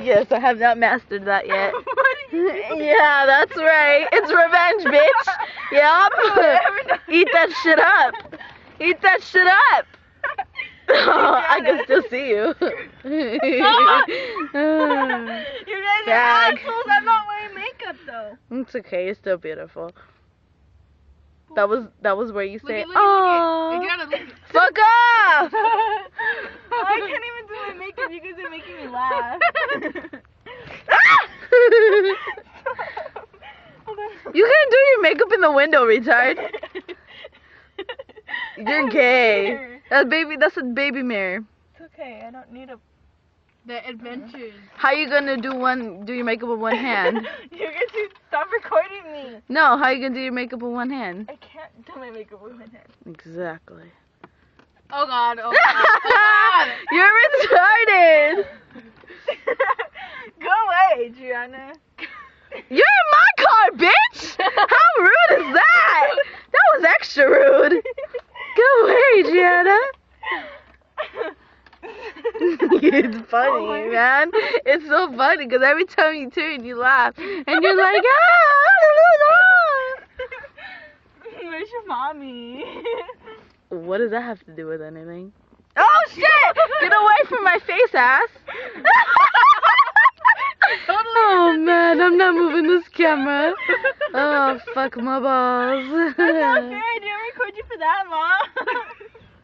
Yes, I have not mastered that yet. What do you mean? Yeah, that's right. It's revenge, bitch. Yup. Eat that shit up. Eat that shit up. I can still see you. You guys are Fag. assholes. I'm not wearing makeup though. It's okay. You're still beautiful. That was where you say, Look oh, at. You gotta look. fuck off. I can't even do my makeup. You guys are making me laugh. You can't do your makeup in the window, retard. You're gay. That's a baby mirror. It's okay. I don't need a. The adventures. How you gonna do your makeup with one hand? You're going to stop recording me. No, how you gonna do your makeup with one hand? I can't do my makeup with one hand. Exactly. Oh God. Oh God. You're retarded. Go away, Gianna. You're in my car, bitch. How rude is that? That was extra rude. Go away, Gianna. It's funny, man. It's so funny because every time you turn, you laugh, and you're like, Where's your mommy? What does that have to do with anything? Oh shit! Get away from my face, ass! Oh man, I'm not moving this camera. Oh fuck my balls. That's not fair. I didn't record you for that long.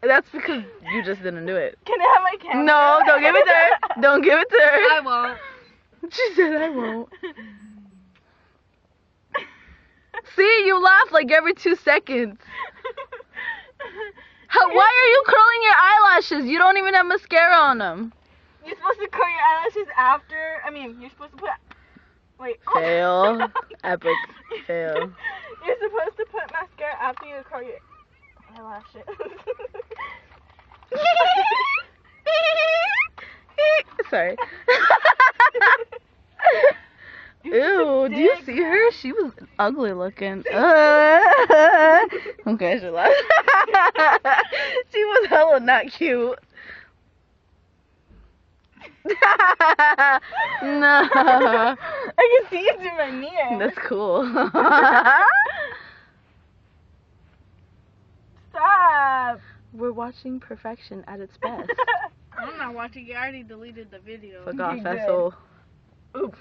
That's because you just didn't do it. Can I have my camera? No, don't give it to her. Don't give it to her. I won't. She said I won't. See, you laugh like every 2 seconds. Why are you curling your eyelashes? You don't even have mascara on them. You're supposed to curl your eyelashes after. You're supposed to put. Wait. Fail. Epic fail. You're supposed to put mascara after you curl your eyelashes. Sorry. Ew, do you see her? She was ugly looking. Okay, I should laugh. She was hella not cute. No. I can see it through my mirror. That's cool. Stop. We're watching perfection at its best. I'm not watching it. I already deleted the video. Fuck off, asshole. Oops.